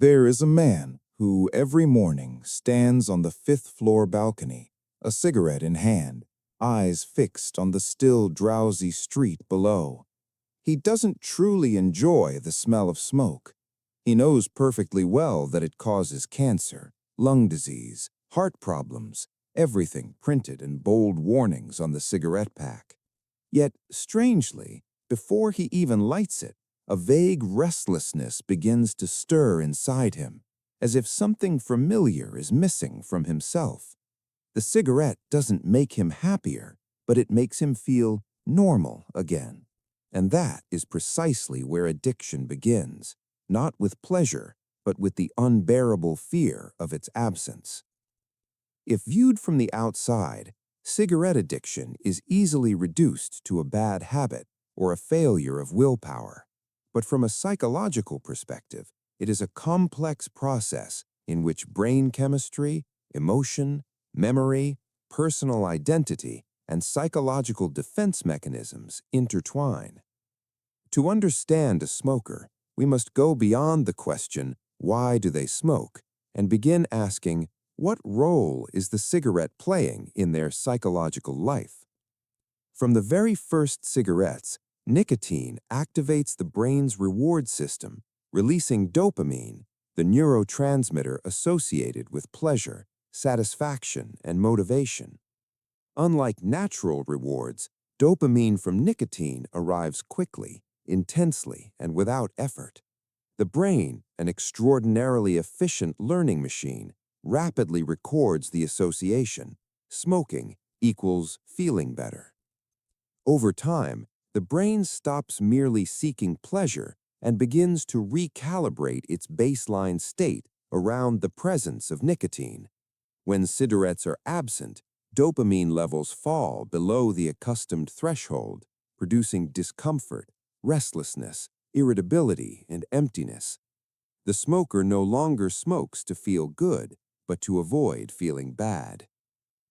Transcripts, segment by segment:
There is a man who every morning stands on the fifth-floor balcony, a cigarette in hand, eyes fixed on the still drowsy street below. He doesn't truly enjoy the smell of smoke. He knows perfectly well that it causes cancer, lung disease, heart problems, everything printed in bold warnings on the cigarette pack. Yet, strangely, before he even lights it, a vague restlessness begins to stir inside him, as if something familiar is missing from himself. The cigarette doesn't make him happier, but it makes him feel normal again. And that is precisely where addiction begins, not with pleasure, but with the unbearable fear of its absence. If viewed from the outside, cigarette addiction is easily reduced to a bad habit or a failure of willpower. But from a psychological perspective, it is a complex process in which brain chemistry, emotion, memory, personal identity, and psychological defense mechanisms intertwine. To understand a smoker, we must go beyond the question, why do they smoke, and begin asking, what role is the cigarette playing in their psychological life? From the very first cigarettes, nicotine activates the brain's reward system, releasing dopamine, the neurotransmitter associated with pleasure, satisfaction, and motivation. Unlike natural rewards, dopamine from nicotine arrives quickly, intensely, and without effort. The brain, an extraordinarily efficient learning machine, rapidly records the association. Smoking equals feeling better. Over time, the brain stops merely seeking pleasure and begins to recalibrate its baseline state around the presence of nicotine. When cigarettes are absent, dopamine levels fall below the accustomed threshold, producing discomfort, restlessness, irritability, and emptiness. The smoker no longer smokes to feel good, but to avoid feeling bad.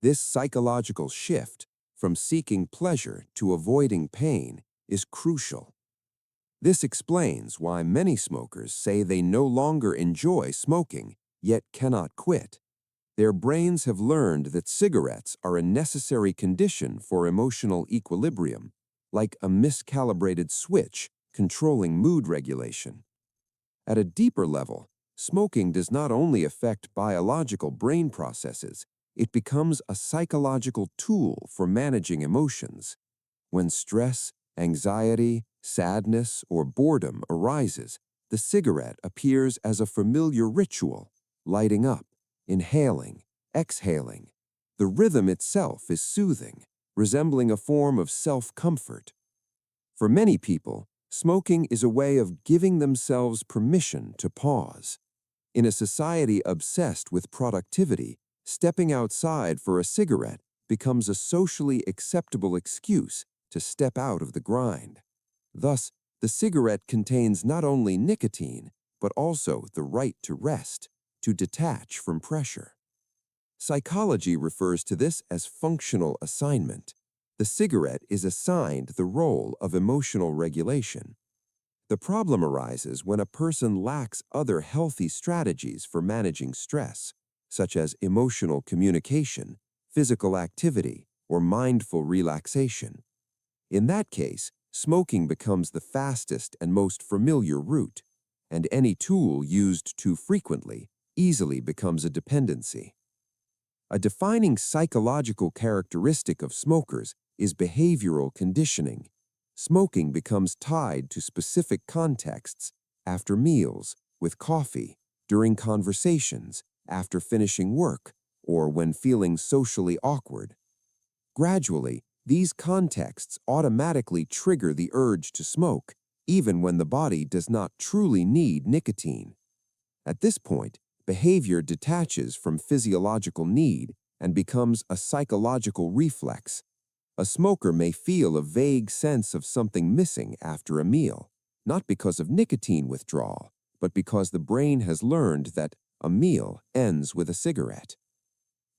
This psychological shift, from seeking pleasure to avoiding pain, is crucial. This explains why many smokers say they no longer enjoy smoking, yet cannot quit. Their brains have learned that cigarettes are a necessary condition for emotional equilibrium, like a miscalibrated switch controlling mood regulation. At a deeper level, smoking does not only affect biological brain processes, it becomes a psychological tool for managing emotions. When stress, anxiety, sadness, or boredom arises, the cigarette appears as a familiar ritual, lighting up, inhaling, exhaling. The rhythm itself is soothing, resembling a form of self-comfort. For many people, smoking is a way of giving themselves permission to pause. In a society obsessed with productivity, stepping outside for a cigarette becomes a socially acceptable excuse to step out of the grind. Thus, the cigarette contains not only nicotine, but also the right to rest, to detach from pressure. Psychology refers to this as functional assignment. The cigarette is assigned the role of emotional regulation. The problem arises when a person lacks other healthy strategies for managing stress, such as emotional communication, physical activity, or mindful relaxation. In that case, smoking becomes the fastest and most familiar route, and any tool used too frequently easily becomes a dependency. A defining psychological characteristic of smokers is behavioral conditioning. Smoking becomes tied to specific contexts: after meals, with coffee, during conversations, after finishing work, or when feeling socially awkward. Gradually, these contexts automatically trigger the urge to smoke, even when the body does not truly need nicotine. At this point, behavior detaches from physiological need and becomes a psychological reflex. A smoker may feel a vague sense of something missing after a meal, not because of nicotine withdrawal, but because the brain has learned that a meal ends with a cigarette.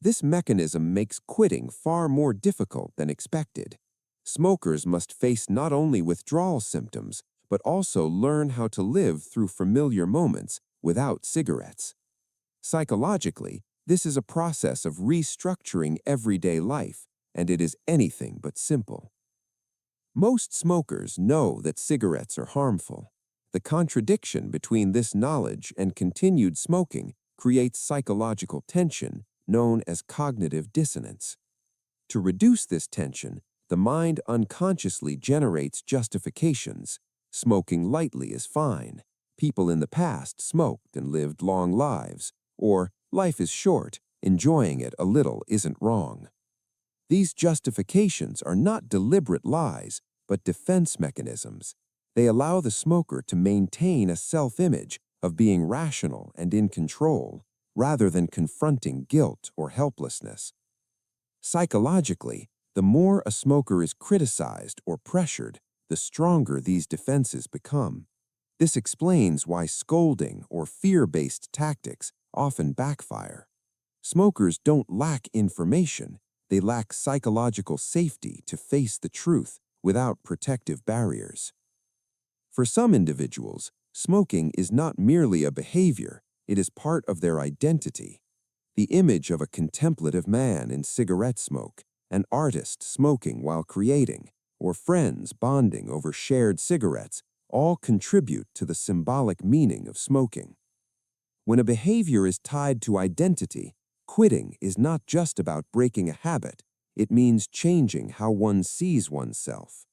This mechanism makes quitting far more difficult than expected. Smokers must face not only withdrawal symptoms, but also learn how to live through familiar moments without cigarettes. Psychologically, this is a process of restructuring everyday life, and it is anything but simple. Most smokers know that cigarettes are harmful. The contradiction between this knowledge and continued smoking creates psychological tension known as cognitive dissonance. To reduce this tension, the mind unconsciously generates justifications. Smoking lightly is fine. People in the past smoked and lived long lives. Or, life is short, enjoying it a little isn't wrong. These justifications are not deliberate lies, but defense mechanisms. They allow the smoker to maintain a self-image of being rational and in control, rather than confronting guilt or helplessness. Psychologically, the more a smoker is criticized or pressured, the stronger these defenses become. This explains why scolding or fear-based tactics often backfire. Smokers don't lack information, they lack psychological safety to face the truth without protective barriers. For some individuals, smoking is not merely a behavior, it is part of their identity. The image of a contemplative man in cigarette smoke, an artist smoking while creating, or friends bonding over shared cigarettes all contribute to the symbolic meaning of smoking. When a behavior is tied to identity, quitting is not just about breaking a habit, it means changing how one sees oneself.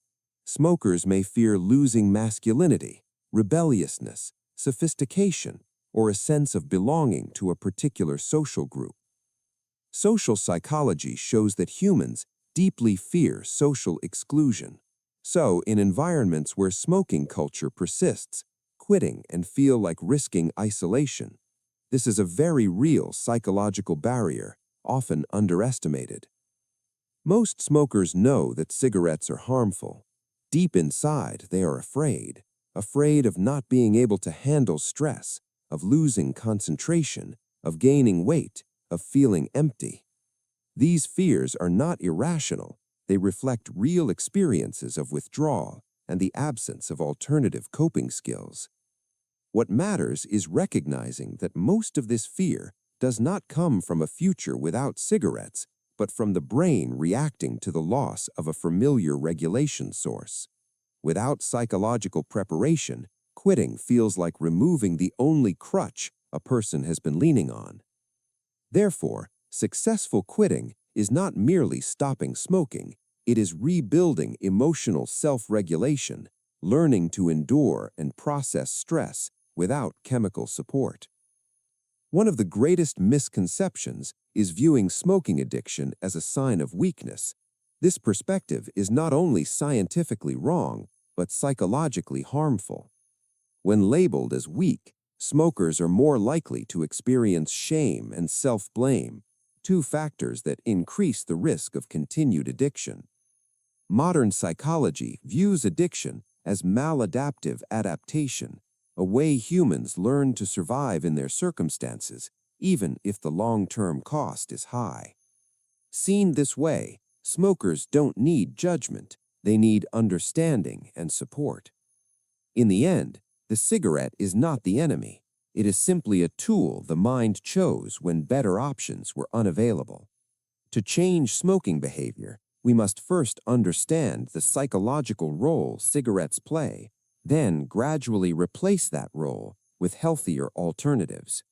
Smokers may fear losing masculinity, rebelliousness, sophistication, or a sense of belonging to a particular social group. Social psychology shows that humans deeply fear social exclusion. So, in environments where smoking culture persists, quitting can feel like risking isolation. This is a very real psychological barrier, often underestimated. Most smokers know that cigarettes are harmful. Deep inside, they are afraid of not being able to handle stress, of losing concentration, of gaining weight, of feeling empty. These fears are not irrational. They reflect real experiences of withdrawal and the absence of alternative coping skills. What matters is recognizing that most of this fear does not come from a future without cigarettes, but from the brain reacting to the loss of a familiar regulation source. Without psychological preparation, quitting feels like removing the only crutch a person has been leaning on. Therefore, successful quitting is not merely stopping smoking, it is rebuilding emotional self-regulation, learning to endure and process stress without chemical support. One of the greatest misconceptions is viewing smoking addiction as a sign of weakness. This perspective is not only scientifically wrong, but psychologically harmful. When labeled as weak, smokers are more likely to experience shame and self-blame, two factors that increase the risk of continued addiction. Modern psychology views addiction as maladaptive adaptation, a way humans learn to survive in their circumstances, even if the long-term cost is high. Seen this way, smokers don't need judgment, they need understanding and support. In the end, the cigarette is not the enemy. It is simply a tool the mind chose when better options were unavailable. To change smoking behavior, we must first understand the psychological role cigarettes play, then gradually replace that role with healthier alternatives.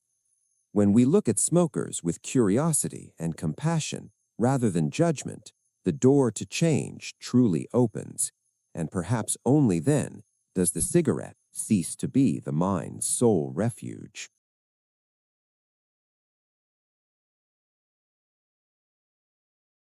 When we look at smokers with curiosity and compassion rather than judgment, the door to change truly opens, and perhaps only then does the cigarette cease to be the mind's sole refuge.